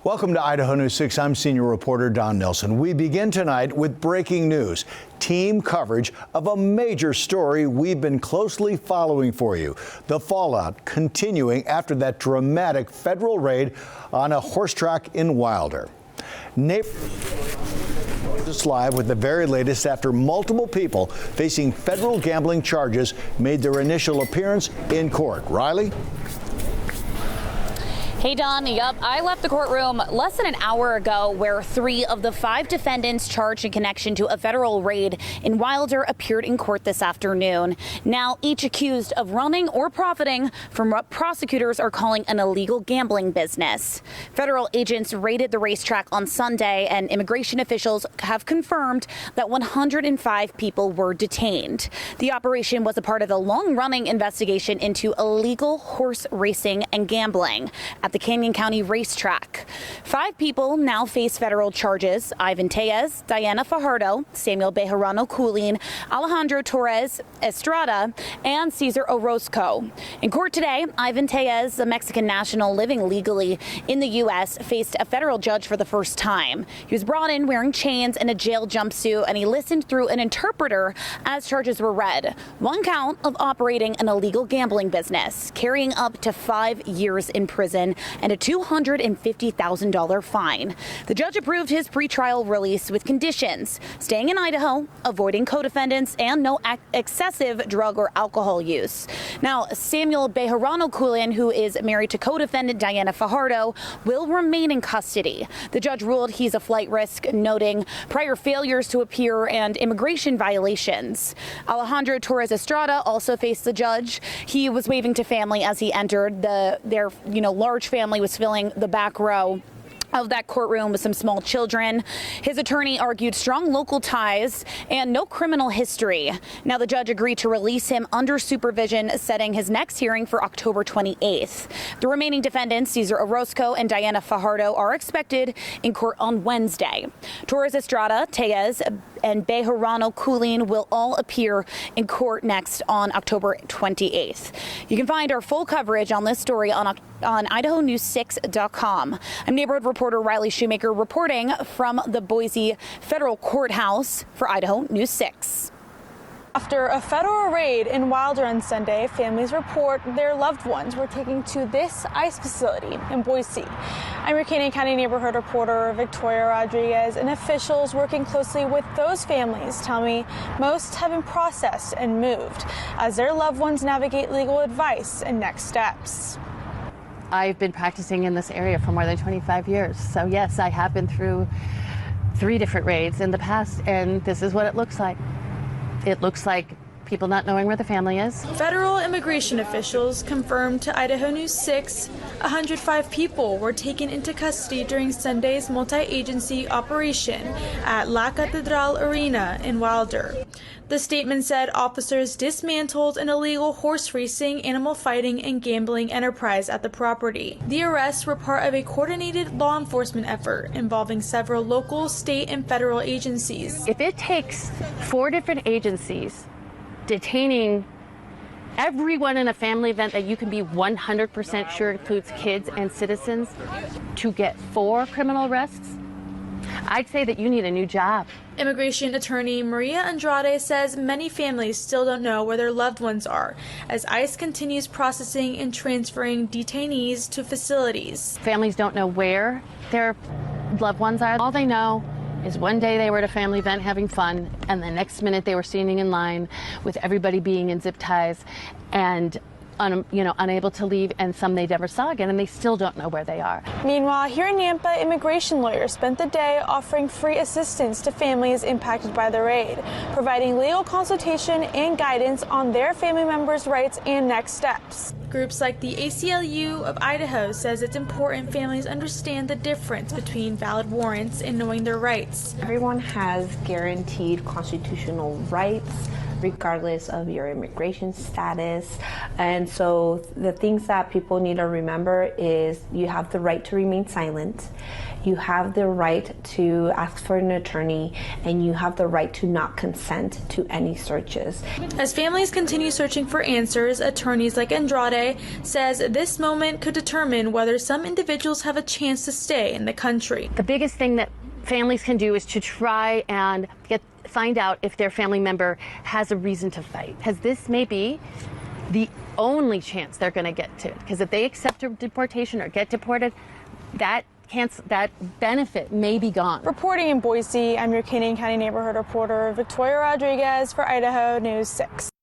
Welcome to Idaho News 6. I'm senior reporter Don Nelson. We begin tonight with breaking news. Team coverage of a major story we've been closely following for you. The fallout continuing after that dramatic federal raid on a horse track in Wilder. Just live with the very latest after multiple people facing federal gambling charges made their initial appearance in court. Riley? Hey, Don. Yup, I left the courtroom less than an hour ago where 3 of the 5 defendants charged in connection to a federal raid in Wilder appeared in court this afternoon. Now, each accused of running or profiting from what prosecutors are calling an illegal gambling business. Federal agents raided the racetrack on Sunday, and immigration officials have confirmed that 105 people were detained. The operation was a part of the long-running investigation into illegal horse racing and gambling at the Canyon County racetrack. 5 people now face federal charges: Ivan Tellez, Diana Fajardo, Samuel Bejarano Culin, Alejandro Torres Estrada, and Cesar Orozco. In court today, Ivan Tellez, a Mexican national living legally in the U.S., faced a federal judge for the first time. He was brought in wearing chains and a jail jumpsuit, and he listened through an interpreter as charges were read. 1 count of operating an illegal gambling business, carrying up to 5 years in prison and a $250,000 fine. The judge approved his pretrial release with conditions: staying in Idaho, avoiding co-defendants, and no excessive drug or alcohol use. Now, Samuel Bejarano Culin, who is married to co-defendant Diana Fajardo, will remain in custody. The judge ruled he's a flight risk, noting prior failures to appear and immigration violations. Alejandro Torres Estrada also faced the judge. He was waving to family as he entered. Their large family was filling the back row of that courtroom with some small children. His attorney argued strong local ties and no criminal history. Now, the judge agreed to release him under supervision, setting his next hearing for October 28th. The remaining defendants, Cesar Orozco and Diana Fajardo, are expected in court on Wednesday. Torres Estrada, Tellez, and Bejarano Culin will all appear in court next on October 28th. You can find our full coverage on this story on IdahoNews6.com. I'm neighborhood reporter Riley Shoemaker reporting from the Boise Federal Courthouse for Idaho News 6. After a federal raid in Wilder on Sunday, families report their loved ones were taken to this ICE facility in Boise. I'm your Canyon County neighborhood reporter Victoria Rodriguez, and officials working closely with those families tell me most have been processed and moved as their loved ones navigate legal advice and next steps. I've been practicing in this area for more than 25 years. So yes, I have been through 3 different raids in the past, and this is what it looks like. It looks like people not knowing where the family is. Federal immigration officials confirmed to Idaho News 6 105 people were taken into custody during Sunday's multi-agency operation at La Catedral Arena in Wilder. The statement said officers dismantled an illegal horse racing, animal fighting, and gambling enterprise at the property. The arrests were part of a coordinated law enforcement effort involving several local, state, and federal agencies. If it takes 4 different agencies detaining everyone in a family event that you can be 100% sure includes kids and citizens to get 4 criminal arrests, I'd say that you need a new job. Immigration attorney Maria Andrade says many families still don't know where their loved ones are as ICE continues processing and transferring detainees to facilities. Families don't know where their loved ones are. All they know is one day they were at a family event having fun, and the next minute they were standing in line with everybody being in zip ties and unable to leave, and some they never saw again, and they still don't know where they are. Meanwhile, here in Nampa, immigration lawyers spent the day offering free assistance to families impacted by the raid, providing legal consultation and guidance on their family members' rights and next steps. Groups like the ACLU of Idaho says it's important families understand the difference between valid warrants and knowing their rights. Everyone has guaranteed constitutional rights regardless of your immigration status. And so the things that people need to remember is you have the right to remain silent, you have the right to ask for an attorney, and you have the right to not consent to any searches. As families continue searching for answers, attorneys like Andrade says this moment could determine whether some individuals have a chance to stay in the country. The biggest thing that families can do is to try and find out if their family member has a reason to fight, because this may be the only chance they're going to get to. Because if they accept a deportation or get deported, that benefit may be gone. Reporting in Boise, I'm your Canadian County neighborhood reporter Victoria Rodriguez for Idaho News 6.